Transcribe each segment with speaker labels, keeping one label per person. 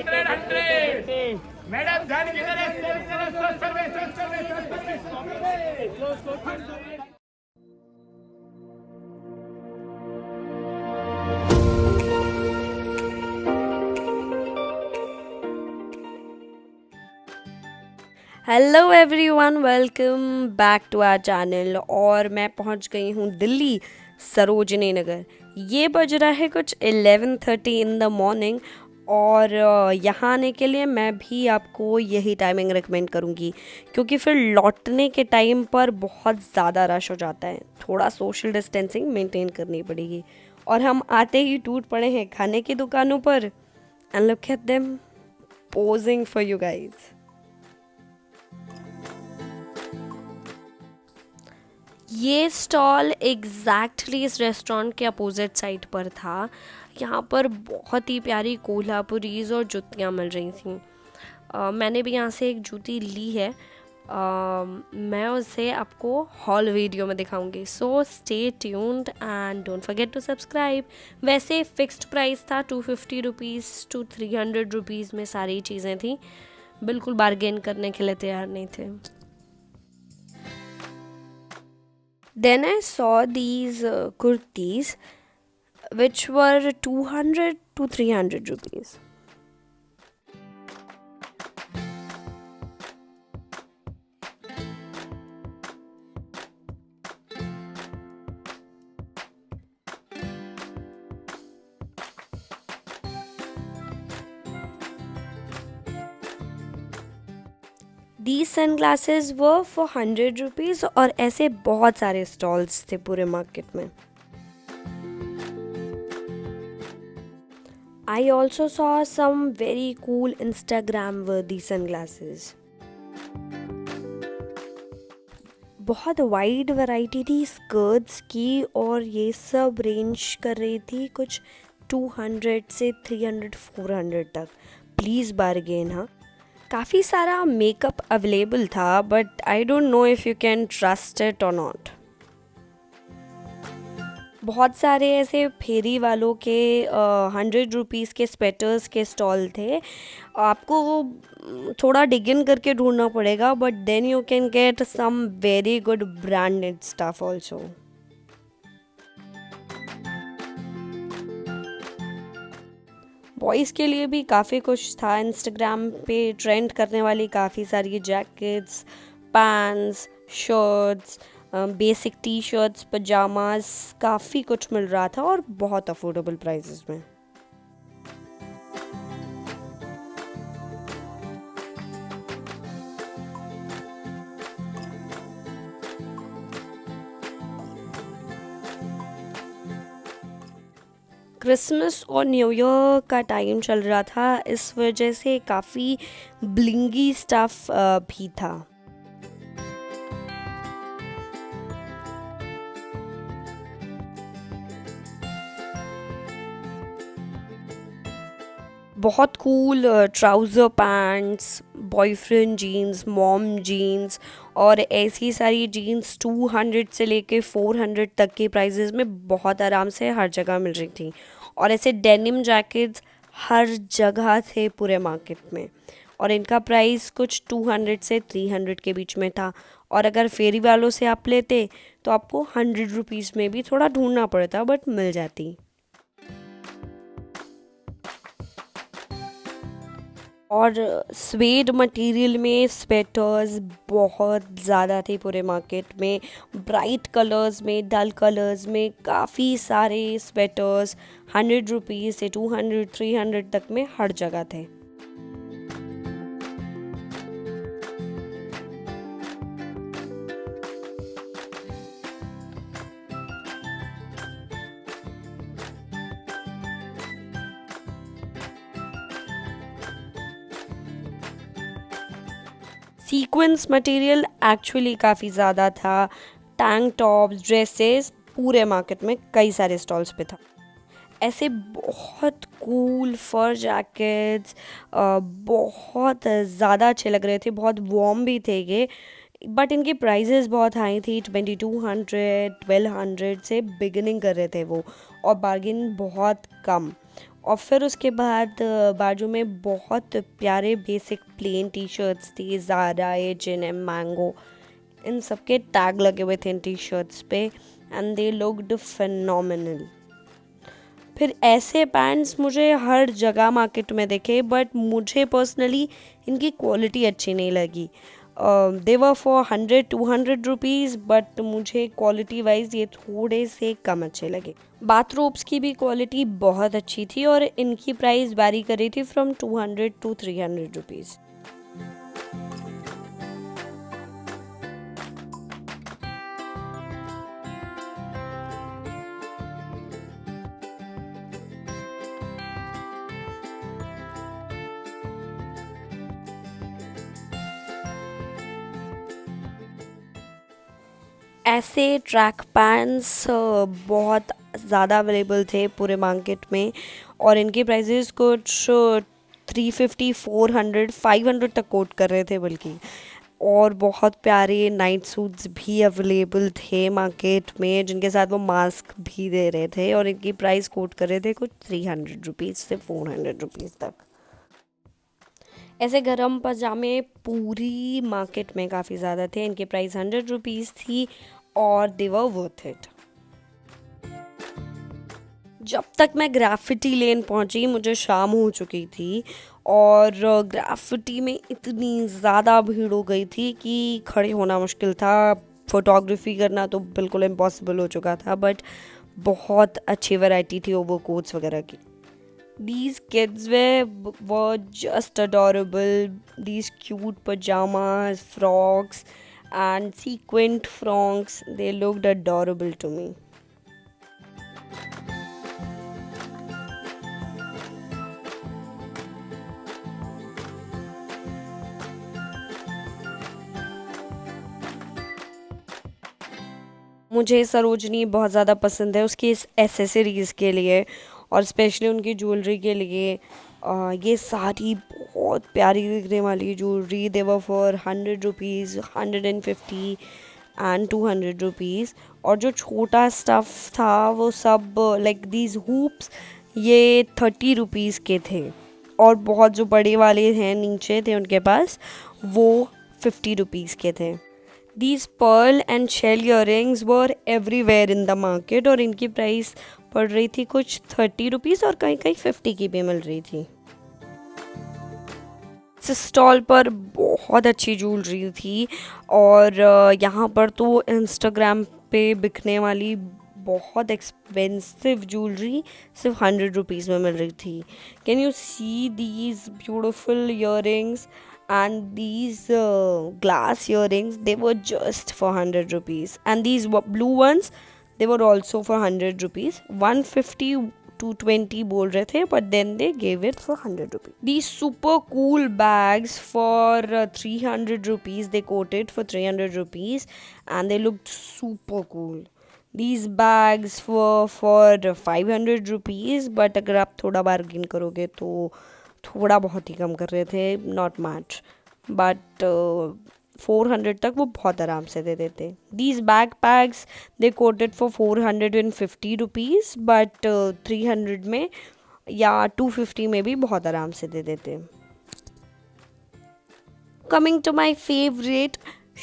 Speaker 1: 100. Madam ध्यान किधर है?
Speaker 2: Hello everyone, welcome back to our channel. और मैं पहुंच गई हूं दिल्ली, सरोजनी नगर। ये बज रहा है कुछ 11:30 इन द मॉर्निंग। और यहाँ आने के लिए मैं भी आपको यही टाइमिंग रिकमेंड करूँगी, क्योंकि फिर लौटने के टाइम पर बहुत ज़्यादा रश हो जाता है। थोड़ा सोशल डिस्टेंसिंग मेंटेन करनी पड़ेगी। और हम आते ही टूट पड़े हैं खाने की दुकानों पर। And look at them posing for you guys. ये स्टॉल एग्जैक्टली इस रेस्टोरेंट के अपोजिट साइड पर था। यहाँ पर बहुत ही प्यारी कोल्हापुरीज और जूतियाँ मिल रही थी। मैंने भी यहाँ से एक जूती ली है। मैं उसे आपको हॉल वीडियो में दिखाऊंगी। So stay tuned and don't forget to subscribe. वैसे फिक्स्ड प्राइस था 250 रुपीज़ टू 300 रुपीज़ में सारी चीज़ें थी। बिल्कुल बार्गेन करने के लिए तैयार नहीं थे। Then I saw these kurtis which were 200 to 300 rupees. These sunglasses were for 100 rupees और ऐसे बहुत सारे स्टॉल्स थे पूरे मार्केट में। I also saw some very cool Instagram worthy sunglasses. बहुत वाइड वैरायटी थी स्कर्ट्स की, और ये सब रेंज कर रही थी कुछ 200 से 300 400 तक। Please bargain. हाँ, काफ़ी सारा मेकअप अवेलेबल था, but I don't know if you can trust it और नॉट। बहुत सारे ऐसे फेरी वालों के 100 रुपीज़ के स्वेटर्स के स्टॉल थे। आपको वो थोड़ा डिग इन करके ढूंढना पड़ेगा, but then you can get some very good branded stuff also. Boys के लिए भी काफ़ी कुछ था। इंस्टाग्राम पे ट्रेंड करने वाली काफ़ी सारी jackets, pants, shirts, basic T shirts, pyjamas, काफ़ी कुछ मिल रहा था और बहुत अफोर्डेबल प्राइसेस में। क्रिसमस और न्यू ईयर का टाइम चल रहा था, इस वजह से काफ़ी ब्लिंगी स्टफ भी था। बहुत cool trouser pants, boyfriend jeans, mom jeans और ऐसी सारी जीन्स 200 से लेके 400 तक के प्राइजेज़ में बहुत आराम से हर जगह मिल रही थी। और ऐसे डेनिम जैकेट्स हर जगह थे पूरे मार्केट में, और इनका प्राइस कुछ 200 से 300 के बीच में था। और अगर फेरी वालों से आप लेते तो आपको 100 रुपीज़ में भी थोड़ा ढूंढना पड़ता, बट मिल जाती। और स्वेड मटेरियल में स्वेटर्स बहुत ज़्यादा थे पूरे मार्केट में। ब्राइट कलर्स में, डल कलर्स में काफ़ी सारे स्वेटर्स 100 रुपीज़ से 200 300 तक में हर जगह थे। सीक्वेंस मटेरियल एक्चुअली काफ़ी ज़्यादा था। टैंक टॉप्स, ड्रेसेस, पूरे मार्केट में कई सारे स्टॉल्स पे था। ऐसे बहुत कूल फर जैकेट्स बहुत ज़्यादा अच्छे लग रहे थे, बहुत वार्म भी थे ये। बट इनकी प्राइजेस बहुत हाई थी, 2200 1200 से बिगिनिंग कर रहे थे वो, और बार्गेन बहुत कम। और फिर उसके बाद बाजू में बहुत प्यारे बेसिक प्लेन टी शर्ट्स थी, ज़ारा, H&M, मैंगो, इन सब के टैग लगे हुए थे इन टी शर्ट्स पे एंड दे लुक्ड फिनोमिनल। फिर ऐसे पैंट्स मुझे हर जगह मार्केट में देखे बट मुझे पर्सनली इनकी क्वालिटी अच्छी नहीं लगी। दे वर फॉर 100-200 रुपीज़ बट मुझे क्वालिटी वाइज ये थोड़े से कम अच्छे लगे। बाथरोब्स की भी क्वालिटी बहुत अच्छी थी और इनकी प्राइस वैरी कर रही थी फ्रॉम 200 to 300 रुपीज़। ऐसे ट्रैक पैंट्स बहुत ज़्यादा अवेलेबल थे पूरे मार्केट में और इनके प्राइसेस कुछ 350, 400, 500 तक कोट कर रहे थे बल्कि। और बहुत प्यारे नाइट सूट्स भी अवेलेबल थे मार्केट में जिनके साथ वो मास्क भी दे रहे थे और इनकी प्राइस कोट कर रहे थे कुछ 300 रुपीज़ से 400 रुपीज़ तक। ऐसे गरम पजामे पूरी मार्केट में काफ़ी ज़्यादा थे, इनकी प्राइस 100 रुपीज़ थी और दे वर वर्थ इट। जब तक मैं ग्राफिटी लेन पहुंची मुझे शाम हो चुकी थी और ग्राफिटी में इतनी ज़्यादा भीड़ हो गई थी कि खड़े होना मुश्किल था, फोटोग्राफी करना तो बिल्कुल इम्पॉसिबल हो चुका था। बट बहुत अच्छी वैरायटी थी ओवरकोट्स वगैरह की। These kids were just adorable. These cute pajamas, frocks, and sequined frocks. They looked adorable to me. मुझे सरोजनी बहुत ज़्यादा पसंद है उसकी इस एसेसरीज़ के लिए और स्पेशली उनकी ज्वेलरी के लिए। ये सारी बहुत प्यारी दिखने वाली jewellery they were for 100 rupees, 150 and 200 rupees. और जो छोटा स्टफ़ था वो सब लाइक दीज हुप्स ये 30 रुपीज़ के थे और बहुत जो बड़े वाले हैं नीचे थे उनके पास वो 50 रुपीज़ के थे। These pearl and shell earrings were everywhere in the market और इनकी प्राइस पड़ रही थी कुछ 30 रुपीज़ और कहीं कहीं 50 की भी मिल रही थी। इस स्टॉल पर बहुत अच्छी ज्वेलरी थी और यहाँ पर तो इंस्टाग्राम पे बिकने वाली बहुत एक्सपेंसिव ज्वेलरी सिर्फ 100 रुपीज़ में मिल रही थी। Can you see these beautiful earrings and these glass earrings, they were just for 100 rupees and these blue ones they were also for 100 rupees, 150 to 20 बोल रहे थे but then they gave it for 100 rupees. These super cool bags for 300 rupees, they quoted for 300 rupees and they looked super cool. These bags were for 500 rupees but अगर आप थोड़ा bargain करोगे तो थोड़ा बहुत ही कम कर रहे थे, नॉट मच बट 400 तक वो बहुत आराम से दे देते। These back PACS they coated for 450 rupees but 300 में या 250 में भी बहुत आराम से दे देते। Coming to my favourite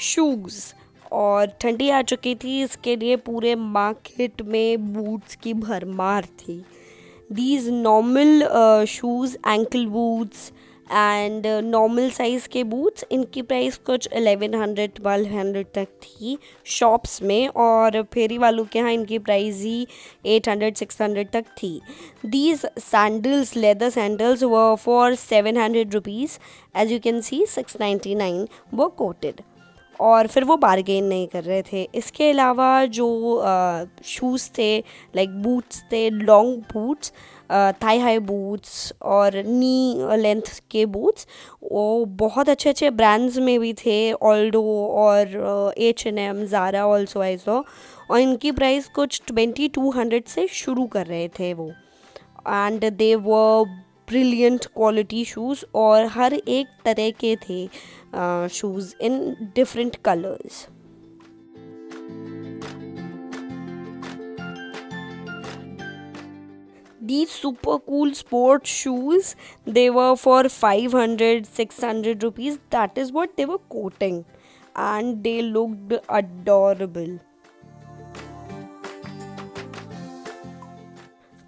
Speaker 2: shoes, और ठंडी आ चुकी थी इसके लिए पूरे मार्केट में बूट्स की भरमार थी। These normal shoes, ankle boots and normal size के बूट्स, इनकी प्राइस कुछ 1100-1200 तक थी शॉप्स में और फेरी वालों के यहाँ इनकी प्राइस ही 800-600 तक थी। These sandals, leather sandals were for 700 rupees, as you can see 699 वो कोटेड और फिर वो बारगेन नहीं कर रहे थे। इसके अलावा जो शूज़ थे लाइक बूट्स थे, long boots, thigh high boots और नी लेंथ के बूट्स, वो बहुत अच्छे अच्छे ब्रांड्स में भी थे, ऑल्डो और H&M, Zaara also I saw, और इनकी प्राइस कुछ 2200 से शुरू कर रहे थे वो। And they were brilliant quality shoes और हर एक तरह के थे shoes in different colours. these super cool sports shoes, they were for 500-600 rupees. That is what they were quoting, and they looked adorable.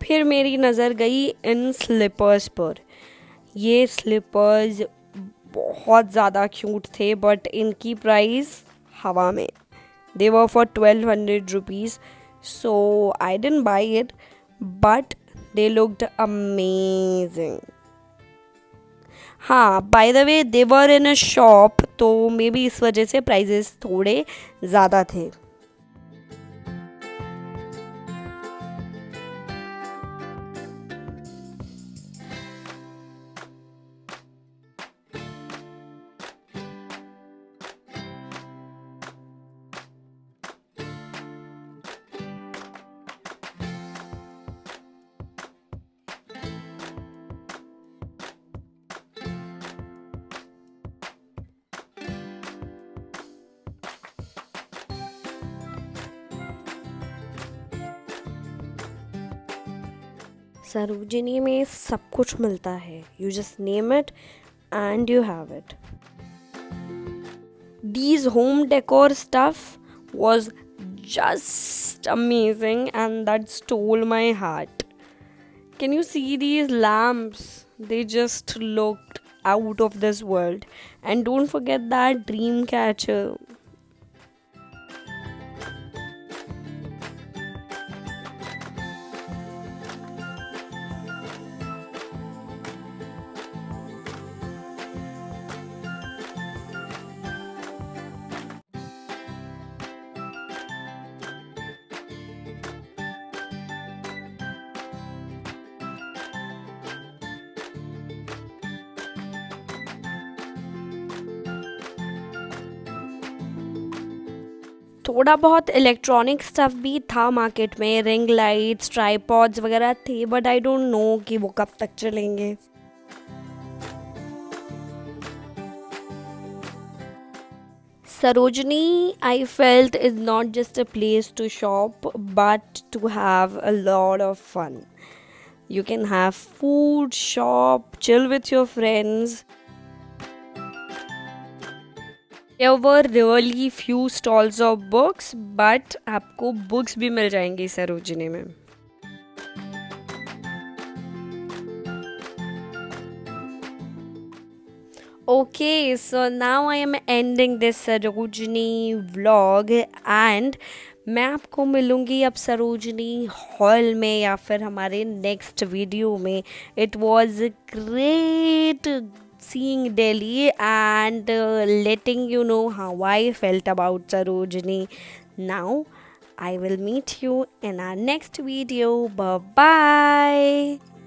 Speaker 2: फिर मेरी नज़र गई इन स्लीपर्स पर. ये स्लीपर्स बहुत ज़्यादा क्यूट थे, बट इनकी प्राइस हवा में. They were for 1200 rupees. So I didn't buy it, but they looked amazing. हाँ, by the way they were in a shop, तो मे बी इस वजह से प्राइजेस थोड़े ज़्यादा थे. सरोजिनी में सब कुछ मिलता है. You just name it and you have it. These home decor stuff was just amazing, and that stole my heart. Can you see these lamps? They just looked out of this world. And don't forget that dream catcher. थोड़ा बहुत electronic stuff भी था market में. Ring lights, tripods वगैरह थे, but I don't know कि वो कब तक चलेंगे. Sarojini, I felt, is not just a place to shop, but to have a lot of fun. You can have food, shop, chill with your friends. There were really few stalls of books, but आपको books भी मिल जाएंगी सरोजिनी में. Okay, so now I am ending this Sarojini vlog, and मैं आपको मिलूँगी अब Sarojini hall में या फिर हमारे नेक्स्ट वीडियो में. It was great seeing Delhi and letting you know how I felt about Sarojini. Now I will meet you in our next video. Bye bye.